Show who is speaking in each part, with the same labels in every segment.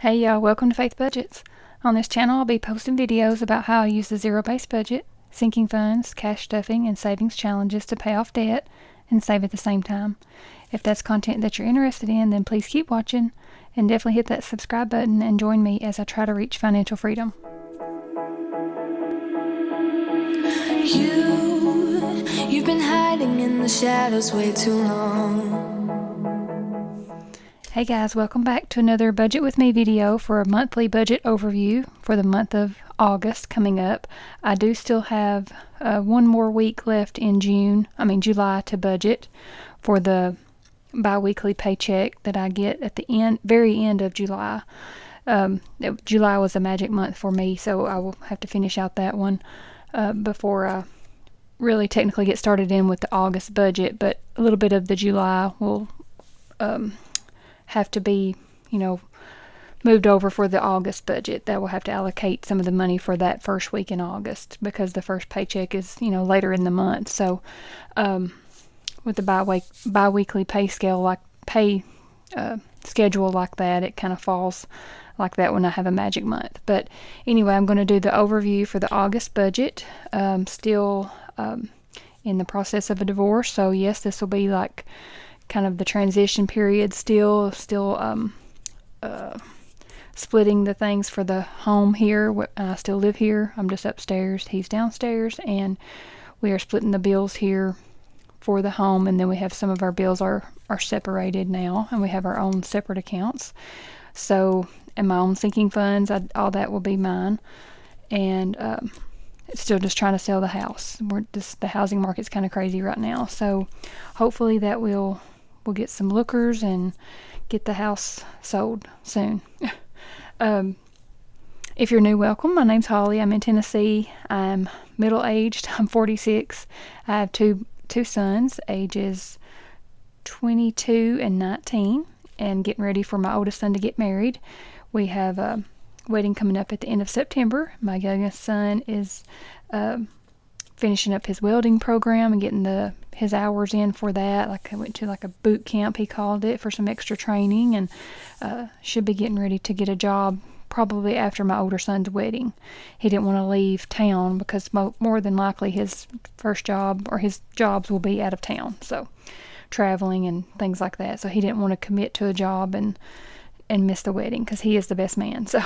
Speaker 1: Hey y'all, welcome to Faith Budgets. On this channel I'll be posting videos about how I use the zero-based budget, sinking funds, cash stuffing, and savings challenges to pay off debt and save at the same time. If that's content that you're interested in, then please keep watching and definitely hit that subscribe button and join me as I try to reach financial freedom.
Speaker 2: You've been hiding in the shadows way too long.
Speaker 1: Hey guys, welcome back to another Budget With Me video for a monthly budget overview for the month of August coming up. I do still have one more week left in July to budget for the bi-weekly paycheck that I get at the very end of July. July was a magic month for me, so I will have to finish out that one before I really technically get started in with the August budget, but a little bit of the July will have to be, moved over for the August budget. That will have to allocate some of the money for that first week in August because the first paycheck is, later in the month. So, with the bi-weekly pay schedule like that, it kind of falls like that when I have a magic month. But anyway, I'm going to do the overview for the August budget. Still in the process of a divorce, so yes, this will be like kind of the transition period, still splitting the things for the home here. I still live here. I'm just upstairs, he's downstairs, and we are splitting the bills here for the home, and then we have some of our bills are separated now, and we have our own separate accounts. So, and my own sinking funds, all that will be mine, and still just trying to sell the house. The housing market's kind of crazy right now, so hopefully that we'll get some lookers and get the house sold soon. If you're new, welcome. My name's Holly. I'm in Tennessee. I'm middle-aged. I'm 46. I have two sons, ages 22 and 19, and getting ready for my oldest son to get married. We have a wedding coming up at the end of September. My youngest son is finishing up his welding program and getting his hours in for that. Like I went to like a boot camp, he called it, for some extra training, and should be getting ready to get a job probably after my older son's wedding. He didn't want to leave town because more than likely his first job or his jobs will be out of town, so traveling and things like that. So he didn't want to commit to a job and miss the wedding because he is the best man. So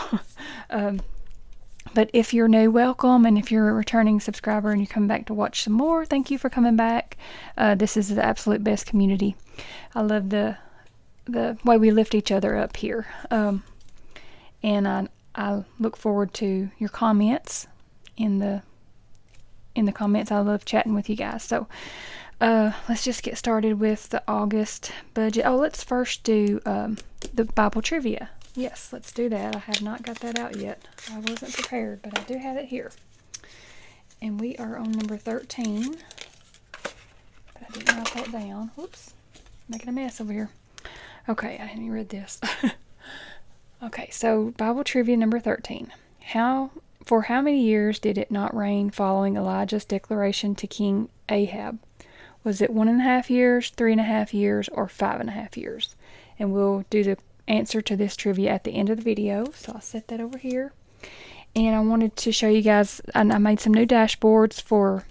Speaker 1: but if you're new, welcome, and if you're a returning subscriber and you come back to watch some more, thank you for coming back. This is the absolute best community. I love the way we lift each other up here, and I look forward to your comments in the comments. I love chatting with you guys. So let's just get started with the August budget. Oh, let's first do the Bible trivia. Yes, let's do that. I have not got that out yet. I wasn't prepared, but I do have it here. And we are on number 13. But I didn't write that down. Whoops. Making a mess over here. Okay, I didn't even read this. Okay, so Bible trivia number 13. For how many years did it not rain following Elijah's declaration to King Ahab? Was it 1.5 years, 3.5 years, or 5.5 years? And we'll do the answer to this trivia at the end of the video, so I'll set that over here. And I wanted to show you guys, I made some new dashboards for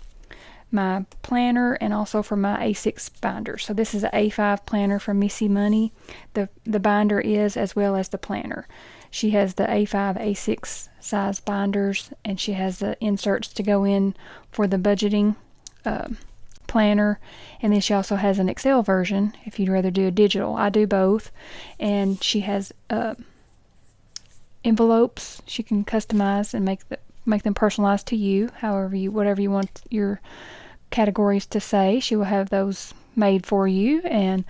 Speaker 1: my planner and also for my A6 binder. So this is an A5 planner from Missy Money. The binder is, as well as the planner. She has the A5, A6 size binders, and she has the inserts to go in for the budgeting planner, and then she also has an Excel version if you'd rather do a digital. I do both, and she has envelopes she can customize and make them personalized to you, whatever you want your categories to say. She will have those made for you, and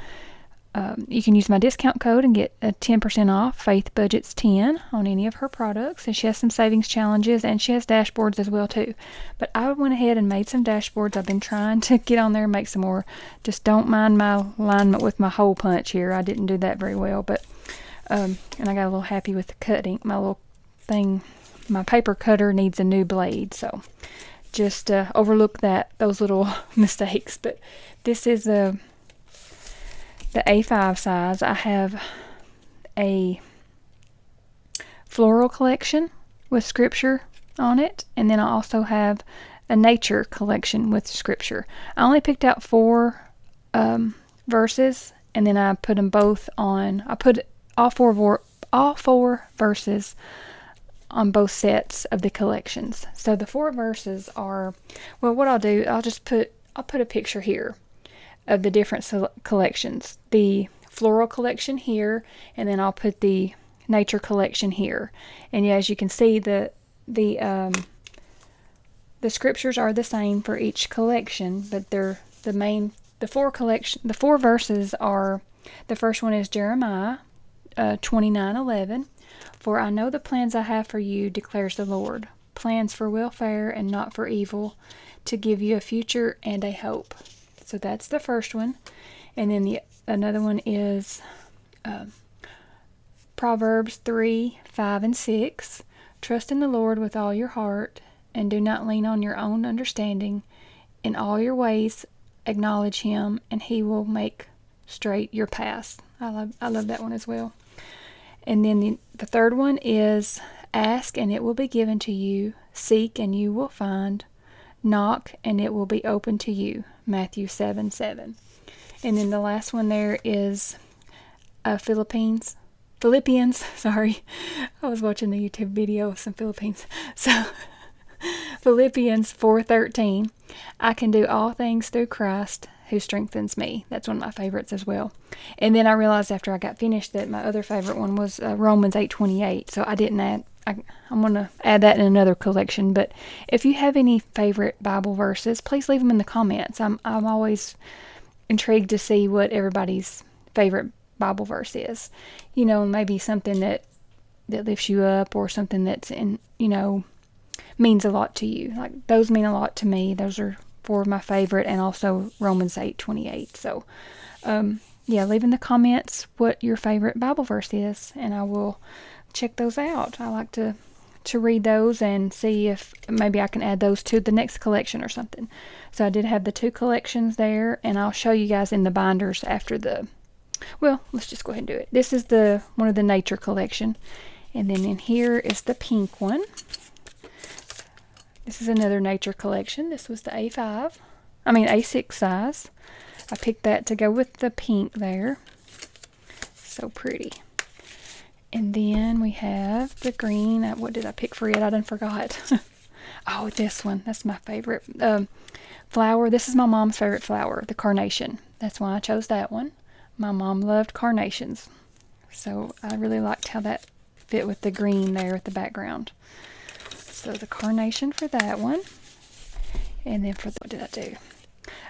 Speaker 1: you can use my discount code and get a 10% off, Faith Budgets 10, on any of her products. And she has some savings challenges, and she has dashboards as well too. But I went ahead and made some dashboards. I've been trying to get on there and make some more. Just don't mind my alignment with my hole punch here. I didn't do that very well, but and I got a little happy with the cutting. My little thing, my paper cutter needs a new blade, so just overlook those little mistakes. But this is the A5 size. I have a Floral collection with scripture on it, and then I also have a nature collection with scripture. I only picked out 4 verses, and then I put them both on. I put all four verses on both sets of the collections. So the 4 verses are, well, what I'll do, I'll put a picture here of the different collections. The floral collection here, and then I'll put the nature collection here. And as you can see, the scriptures are the same for each collection, but they're the 4 verses are, the first one is Jeremiah 29:11. For I know the plans I have for you, declares the Lord, plans for welfare and not for evil, to give you a future and a hope. So that's the first one. And then another one is Proverbs 3:5-6. Trust in the Lord with all your heart, and do not lean on your own understanding. In all your ways acknowledge him, and he will make straight your paths. I love that one as well. And then the third one is ask and it will be given to you, seek and you will find, knock and it will be open to you. Matthew 7:7. And then the last one there is Philippians. Sorry, I was watching the YouTube video of some Philippines. So Philippians 4:13. I can do all things through Christ who strengthens me. That's one of my favorites as well. And then I realized after I got finished that my other favorite one was Romans 8:28. So I didn't add. I'm going to add that in another collection. But if you have any favorite Bible verses, please leave them in the comments. I'm always intrigued to see what everybody's favorite Bible verse is. You know, maybe something that lifts you up, or something that's means a lot to you. Like, those mean a lot to me. Those are 4 of my favorite, and also Romans 8:28. So, leave in the comments what your favorite Bible verse is, and I will check those out. I like to read those and see if maybe I can add those to the next collection or something. So I did have the 2 collections there, and I'll show you guys in the binders after let's just go ahead and do it. This is one of the nature collection, and then in here is the pink one. This is another nature collection. This was the A6 size. I picked that to go with the pink there. So pretty. And then we have the green. What did I pick for it? I done forgot. Oh, this one. That's my favorite. Flower. This is my mom's favorite flower, the carnation. That's why I chose that one. My mom loved carnations. So I really liked how that fit with the green there at the background. So the carnation for that one. And then what did I do?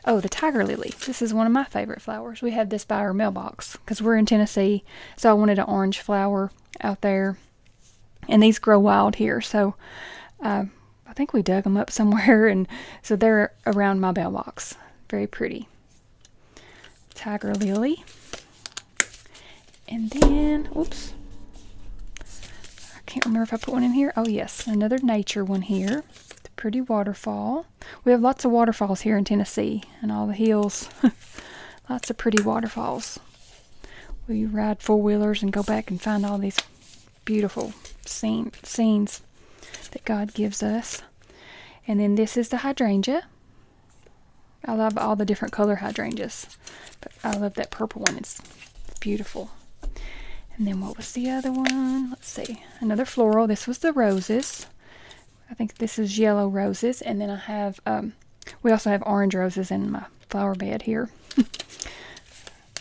Speaker 1: Oh, the tiger lily. This is one of my favorite flowers. We have this by our mailbox because we're in Tennessee. So I wanted an orange flower out there. And these grow wild here. So I think we dug them up somewhere. And so they're around my mailbox. Very pretty. Tiger lily. And then, oops. I can't remember if I put one in here. Oh, yes. Another nature one here. The pretty waterfall. We have lots of waterfalls here in Tennessee and all the hills. Lots of pretty waterfalls. We ride 4-wheelers and go back and find all these beautiful scenes that God gives us. And then this is the hydrangea. I love all the different color hydrangeas. But I love that purple one. It's beautiful. And then what was the other one? Let's see. Another floral. This was the roses. I think this is yellow roses. And then I have, we also have orange roses in my flower bed here.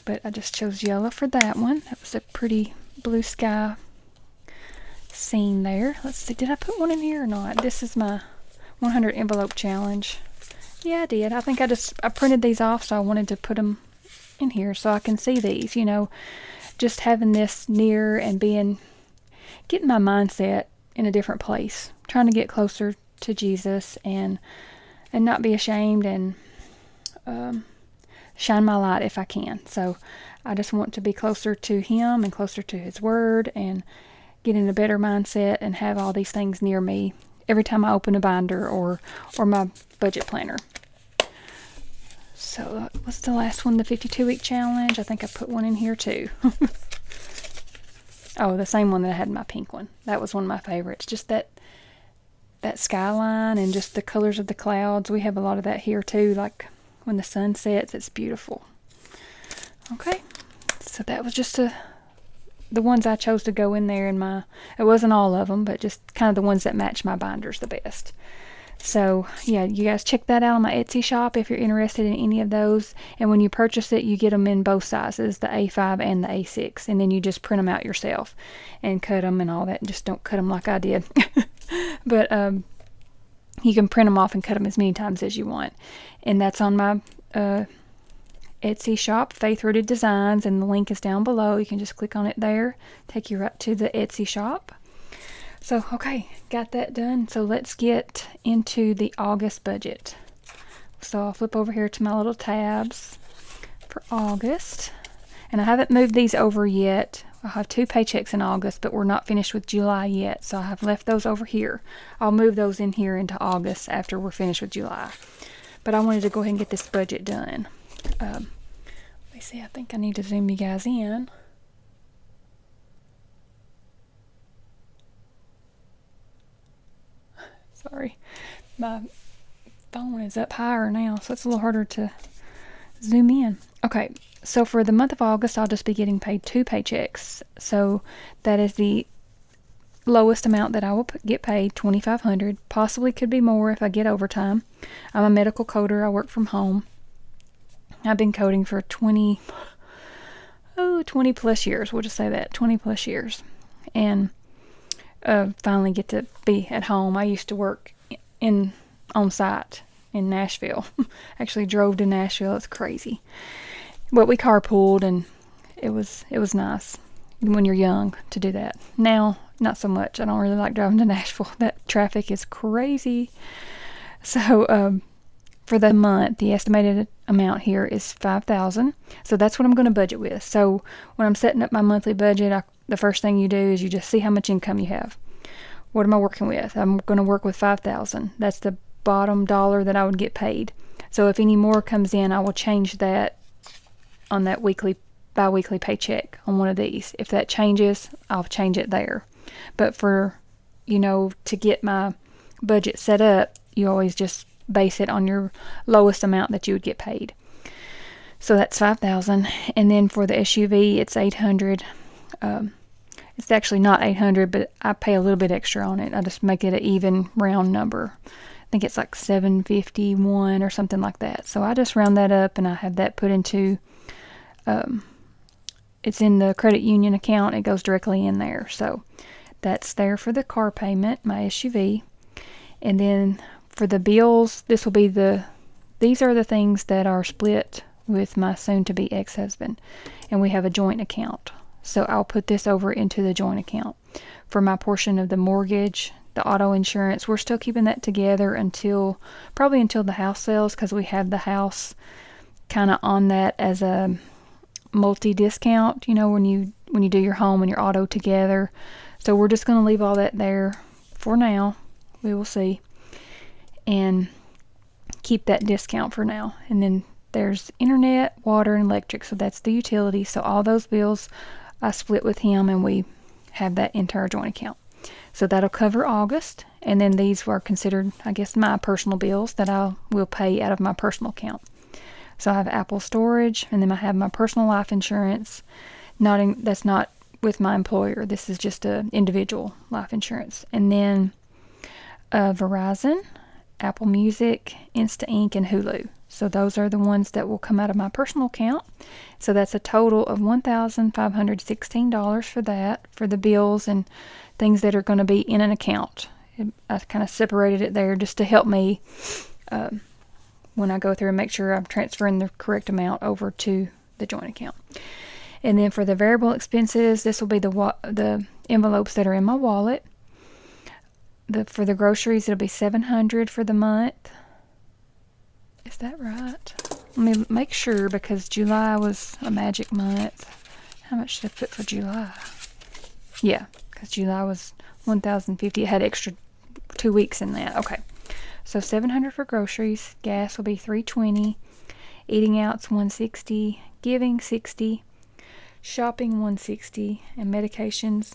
Speaker 1: But I just chose yellow for that one. That was a pretty blue sky scene there. Let's see. Did I put one in here or not? This is my 100 envelope challenge. Yeah, I did. I think I printed these off, so I wanted to put them in here so I can see these, just having this near and getting my mindset in a different place, trying to get closer to Jesus and not be ashamed and shine my light if I can. So I just want to be closer to him and closer to his word and get in a better mindset and have all these things near me every time I open a binder or my budget planner. So what's the last one? The 52-week challenge. I think I put one in here too. Oh, the same one that I had in my pink one. That was one of my favorites. Just that skyline and just the colors of the clouds. We have a lot of that here too. Like when the sun sets, it's beautiful. Okay, so that was just the ones I chose to go in there in my. It wasn't all of them, but just kind of the ones that match my binders the best. So yeah, you guys check that out on my Etsy shop if you're interested in any of those. And when you purchase it, you get them in both sizes, the A5 and the A6. And then you just print them out yourself and cut them and all that. Just don't cut them like I did. But you can print them off and cut them as many times as you want. And that's on my Etsy shop, Faith Rooted Designs. And the link is down below. You can just click on it there. Take you right to the Etsy shop. So, okay, got that done. So let's get into the August budget. So I'll flip over here to my little tabs for August. And I haven't moved these over yet. I have 2 paychecks in August, but we're not finished with July yet. So I have left those over here. I'll move those in here into August after we're finished with July. But I wanted to go ahead and get this budget done. Let me see, I think I need to zoom you guys in. Sorry, my phone is up higher now, so it's a little harder to zoom in. Okay, so for the month of August, I'll just be getting paid 2 paychecks. So that is the lowest amount that I will get paid, $2,500. Possibly could be more if I get overtime. I'm a medical coder. I work from home. I've been coding for 20 plus years. We'll just say that, 20 plus years. And finally get to be at home. I used to work on site in Nashville. Actually drove to Nashville. It's crazy. But we carpooled, and it was nice when you're young to do that. Now, not so much. I don't really like driving to Nashville. That traffic is crazy. So for the month, the estimated amount here is $5,000. So that's what I'm going to budget with. So when I'm setting up my monthly budget, the first thing you do is you just see how much income you have. What am I working with? I'm going to work with $5,000. That's the bottom dollar that I would get paid. So if any more comes in, I will change that on that bi-weekly paycheck on one of these. If that changes, I'll change it there. But for, to get my budget set up, you always just base it on your lowest amount that you would get paid. So that's $5,000. And then for the SUV, it's $800. It's actually not $800, but I pay a little bit extra on it. I just make it an even round number. I think it's like $751 or something like that. So I just round that up, and I have that put into, it's in the credit union account. It goes directly in there. So that's there for the car payment, my SUV. And then for the bills, these are the things that are split with my soon-to-be ex-husband. And we have a joint account. So I'll put this over into the joint account. For my portion of the mortgage, the auto insurance, we're still keeping that together probably until the house sells, because we have the house kind of on that as a multi-discount, when you do your home and your auto together. So we're just going to leave all that there for now. We will see. And keep that discount for now. And then there's internet, water, and electric. So that's the utility. So all those bills I split with him, and we have that into our joint account. So that'll cover August. And then these were considered, I guess, my personal bills that I will pay out of my personal account. So I have Apple storage, and then I have my personal life insurance. That's not with my employer. This is just a individual life insurance. And then Verizon, Apple Music, Insta Ink, and Hulu. So those are the ones that will come out of my personal account. So that's a total of $1,516 for that, for the bills and things that are going to be in an account. I kind of separated it there just to help me when I go through and make sure I'm transferring the correct amount over to the joint account. And then for the variable expenses, this will be the envelopes that are in my wallet. For the groceries, it'll be $700 for the month. Is that right? Let me make sure, because July was a magic month. How much did I put for July? Yeah, because July was $1,050. It had extra 2 weeks in that. Okay. So $700 for groceries. Gas will be $320. Eating out's $160. Giving $60. shopping $160, and medications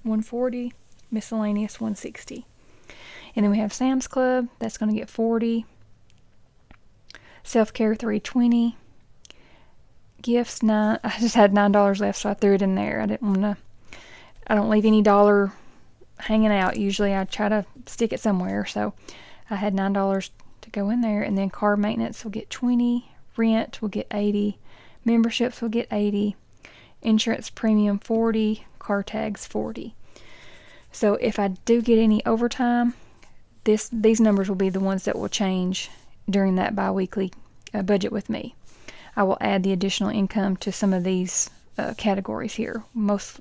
Speaker 1: $140, miscellaneous $160. And then we have Sam's Club, that's going to get $40, self-care $320, gifts $9. I just had $9 left, so I threw it in there. I don't leave any dollar hanging out. Usually I try to stick it somewhere, so I had $9 to go in there. And then car maintenance will get $20, rent will get $80, memberships will get $80, insurance premium $40, car tags $40. So if I do get any overtime, these numbers will be the ones that will change during that bi-weekly budget with me. I will add the additional income to some of these categories here. Most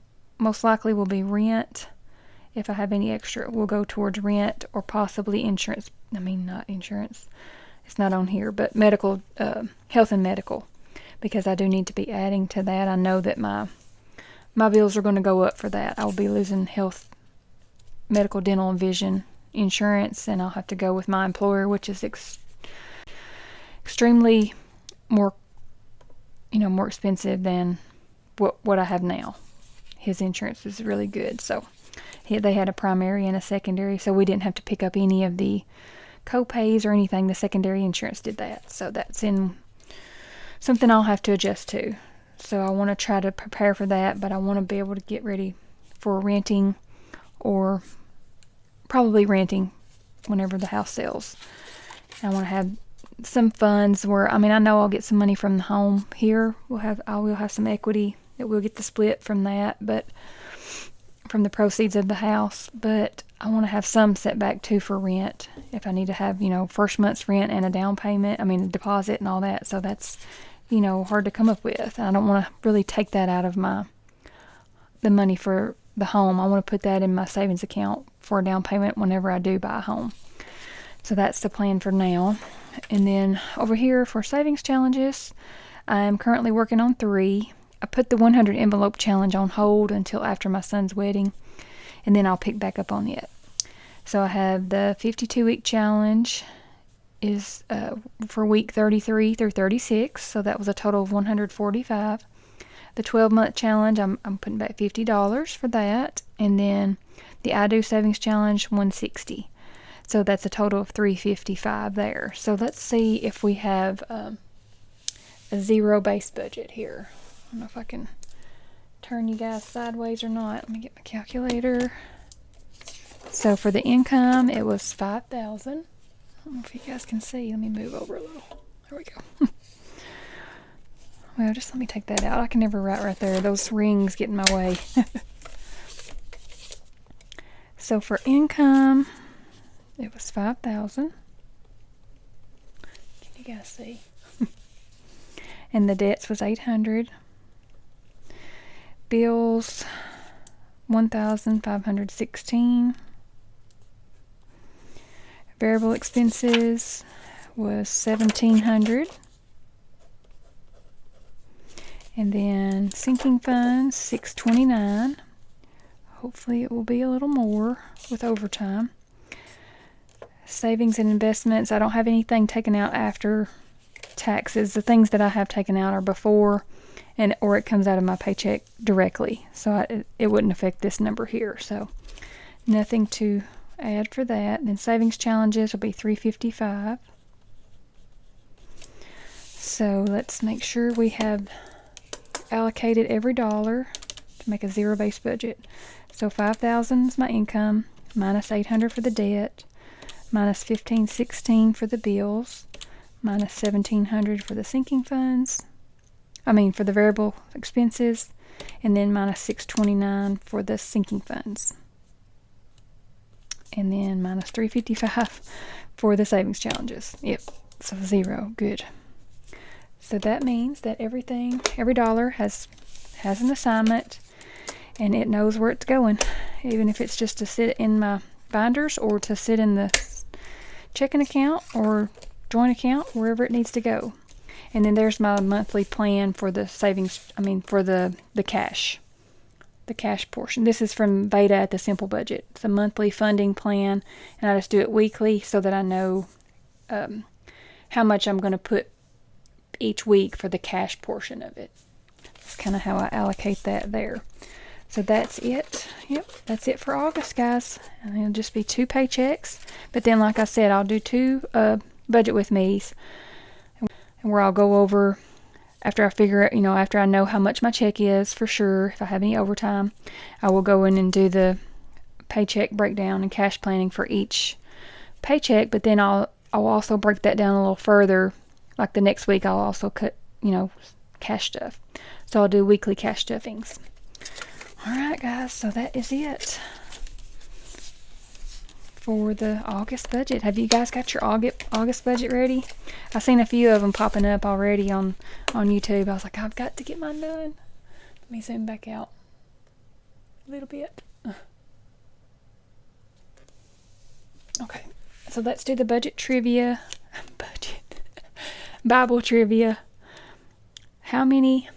Speaker 1: likely will be rent. If I have any extra, will go towards rent or possibly insurance. Not insurance. It's not on here, but medical, health and medical, because I do need to be adding to that. I know that my bills are going to go up for that. I will be losing health, medical, dental, and vision insurance, and I'll have to go with my employer, which is extremely more expensive than what I have now. His insurance is really good, so they had a primary and a secondary, so we didn't have to pick up any of the co-pays or anything. The secondary insurance did that, so that's in something I'll have to adjust to. So I want to try to prepare for that, but I want to be able to get ready for renting, or probably renting whenever the house sells. I want to have some funds where, I know I'll get some money from the home here. I will have some equity that we'll get the split from that, but from the proceeds of the house. But I want to have some set back too for rent if I need to have, first month's rent and a down payment, a deposit and all that. So that's, hard to come up with. I don't want to really take that out of the money for the home. I want to put that in my savings account for a down payment whenever I do buy a home. So that's the plan for now. And then over here for savings challenges, I'm currently working on 3. I put the 100 envelope challenge on hold until after my son's wedding, and then I'll pick back up on it. So I have the 52-week challenge is for week 33 through 36, so that was a total of 145. The 12-month challenge, I'm putting back $50 for that, and then the I Do Savings Challenge, $160. So that's a total of $355 there. So let's see if we have a zero base budget here. I don't know if I can turn you guys sideways or not. Let me get my calculator. So for the income, it was $5,000. I don't know if you guys can see. Let me move over a little. There we go. Well, just let me take that out. I can never write right there. Those rings get in my way. So for income, it was $5,000. Can you guys see? And the debts was $800. Bills, $1,516. Variable expenses was $1,700. And then sinking funds, $629. Hopefully it will be a little more with overtime. Savings and investments, I don't have anything taken out after taxes. The things that I have taken out are before, or it comes out of my paycheck directly. So it wouldn't affect this number here. So nothing to add for that. And then savings challenges will be $355. So let's make sure we have allocated every dollar to make a zero base budget. So $5,000 is my income, minus $800 for the debt, minus $1,516 for the bills, minus $1,700 for the sinking funds. For the variable expenses, and then minus $629 for the sinking funds. And then minus $355 for the savings challenges. Yep, so zero, good. So that means that every dollar has an assignment, and it knows where it's going, even if it's just to sit in my binders or to sit in the checking account or joint account, wherever it needs to go. And then there's my monthly plan for the savings, for the cash portion. This is from Veda at the Simple Budget. It's a monthly funding plan, and I just do it weekly so that I know how much I'm going to put each week for the cash portion of it. That's kind of how I allocate that there. So that's it. Yep, that's it for August, guys. And it'll just be 2 paychecks. But then, like I said, I'll do 2 budget with me's, and where I'll go over after I figure it, after I know how much my check is for sure. If I have any overtime, I will go in and do the paycheck breakdown and cash planning for each paycheck. But then I'll also break that down a little further. Like the next week, I'll also cut, cash stuff. So I'll do weekly cash stuffings. Alright guys, so that is it for the August budget. Have you guys got your August budget ready? I've seen a few of them popping up already on YouTube. I was like, I've got to get mine done. Let me zoom back out a little bit. Okay, so let's do the budget trivia. Bible trivia. How many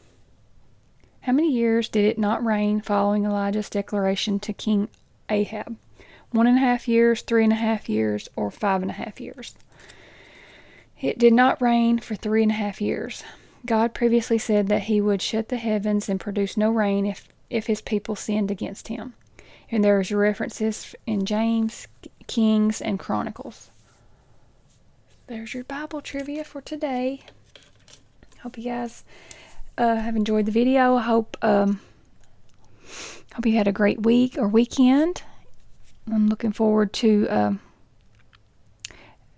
Speaker 1: years did it not rain following Elijah's declaration to King Ahab? 1.5 years, 3.5 years, or 5.5 years? It did not rain for 3.5 years. God previously said that he would shut the heavens and produce no rain if his people sinned against him. And there's references in James, Kings, and Chronicles. There's your Bible trivia for today. Hope you guys have enjoyed the video. I hope you had a great week or weekend. I'm looking forward to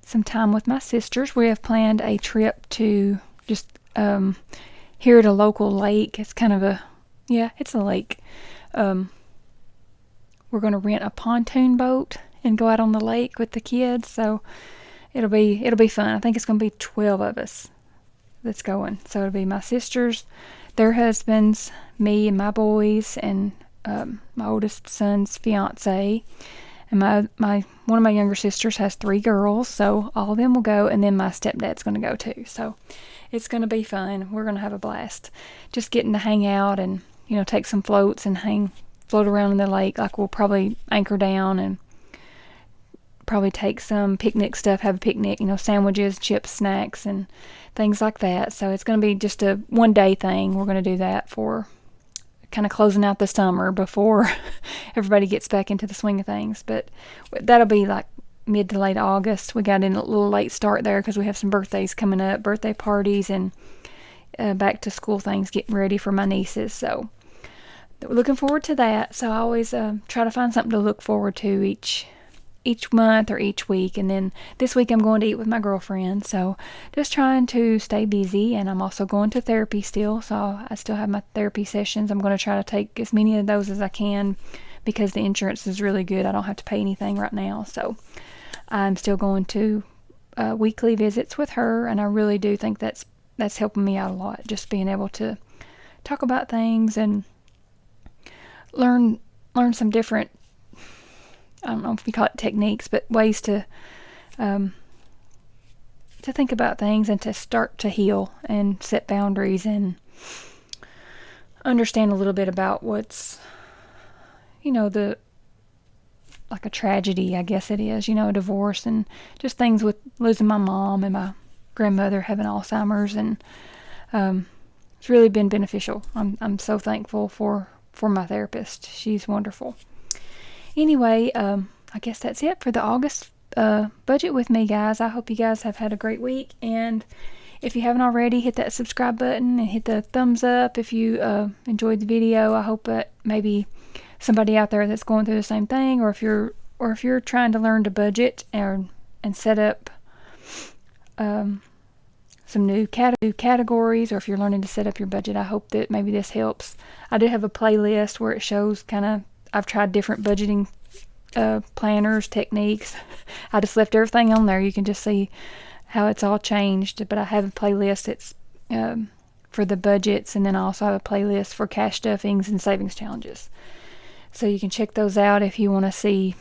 Speaker 1: some time with my sisters. We have planned a trip to just here at a local lake. It's kind of it's a lake. We're going to rent a pontoon boat and go out on the lake with the kids. So it'll be fun. I think it's going to be 12 of us that's going. So it'll be my sisters, their husbands, me and my boys, and my oldest son's fiance. And one of my younger sisters has 3 girls, so all of them will go, and then my stepdad's going to go too. So it's going to be fun. We're going to have a blast. Just getting to hang out and, take some floats and float around in the lake. Like we'll probably anchor down and probably take some picnic stuff, have a picnic, sandwiches, chips, snacks, and things like that. So it's going to be just a one-day thing. We're going to do that for kind of closing out the summer before everybody gets back into the swing of things. But that'll be like mid to late August. We got in a little late start there because we have some birthdays coming up, birthday parties, and back to school things, getting ready for my nieces. So we're looking forward to that. So I always try to find something to look forward to each month or each week. And then this week I'm going to eat with my girlfriend, so just trying to stay busy. And I'm also going to therapy still, so I still have my therapy sessions. I'm going to try to take as many of those as I can because the insurance is really good. I don't have to pay anything right now, so I'm still going to weekly visits with her, and I really do think that's helping me out a lot, just being able to talk about things and learn some different, I don't know if we call it techniques, but ways to think about things and to start to heal and set boundaries and understand a little bit about what's, like a tragedy, I guess it is, a divorce, and just things with losing my mom and my grandmother having Alzheimer's, and it's really been beneficial. I'm so thankful for my therapist. She's wonderful. Anyway, I guess that's it for the August budget with me, guys. I hope you guys have had a great week, and if you haven't already, hit that subscribe button and hit the thumbs up if you enjoyed the video. I hope that maybe somebody out there that's going through the same thing, or if you're trying to learn to budget and set up some new categories, or if you're learning to set up your budget, I hope that maybe this helps. I do have a playlist where it shows I've tried different budgeting planners, techniques. I just left everything on there. You can just see how it's all changed. But I have a playlist that's for the budgets, and then I also have a playlist for cash stuffings and savings challenges. So you can check those out if you want to see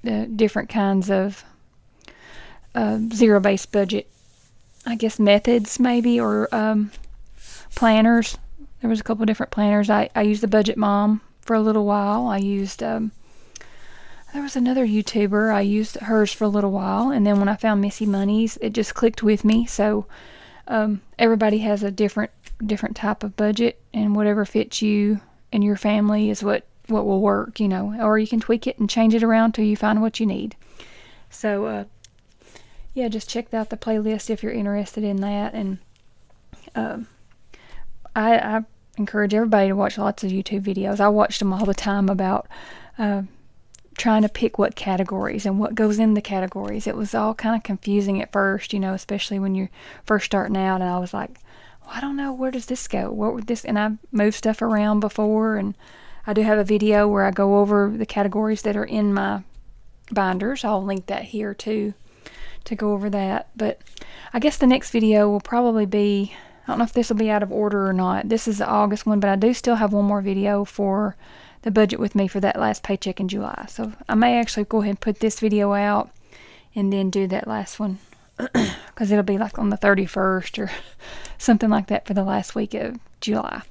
Speaker 1: the different kinds of zero-based budget, I guess, methods maybe, or planners. There was a couple of different planners. I used the Budget Mom for a little while. I used there was another YouTuber. I used hers for a little while, and then when I found Missy Money's, it just clicked with me. So everybody has a different different type of budget, and whatever fits you and your family is what will work, or you can tweak it and change it around till you find what you need. So yeah, just check out the playlist if you're interested in that. And I encourage everybody to watch lots of YouTube videos. I watched them all the time about trying to pick what categories and what goes in the categories. It was all kind of confusing at first, especially when you're first starting out. And I was like, well, I don't know, where does this go? What would this? And I've moved stuff around before, and I do have a video where I go over the categories that are in my binders. I'll link that here too to go over that. But I guess the next video will probably be, I don't know if this will be out of order or not. This is the August one, but I do still have one more video for the budget with me for that last paycheck in July. So I may actually go ahead and put this video out and then do that last one, because it'll be like on the 31st or something like that for the last week of July.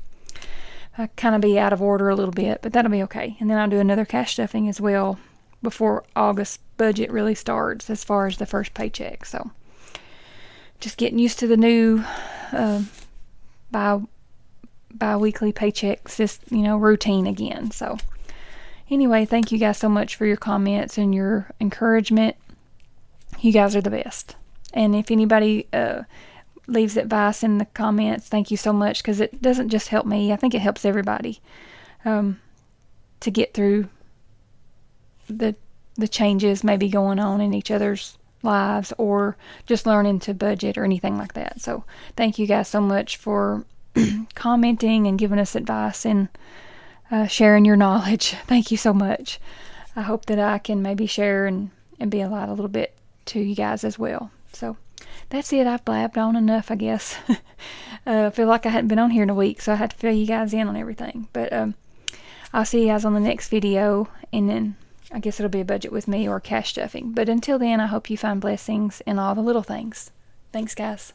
Speaker 1: I kind of be out of order a little bit, but that'll be okay. And then I'll do another cash stuffing as well before August budget really starts as far as the first paycheck. So just getting used to the new bi-weekly paychecks, routine again. So anyway, thank you guys so much for your comments and your encouragement. You guys are the best. And if anybody leaves advice in the comments, thank you so much, because it doesn't just help me. I think it helps everybody to get through the changes maybe going on in each other's lives, or just learning to budget or anything like that. So thank you guys so much for commenting and giving us advice and sharing your knowledge. Thank you so much. I hope that I can maybe share and be a light a little bit to you guys as well. So that's it. I've blabbed on enough, I guess. I feel like I hadn't been on here in a week, so I had to fill you guys in on everything. But I'll see you guys on the next video, and then I guess it'll be a budget with me or cash stuffing. But until then, I hope you find blessings in all the little things. Thanks, guys.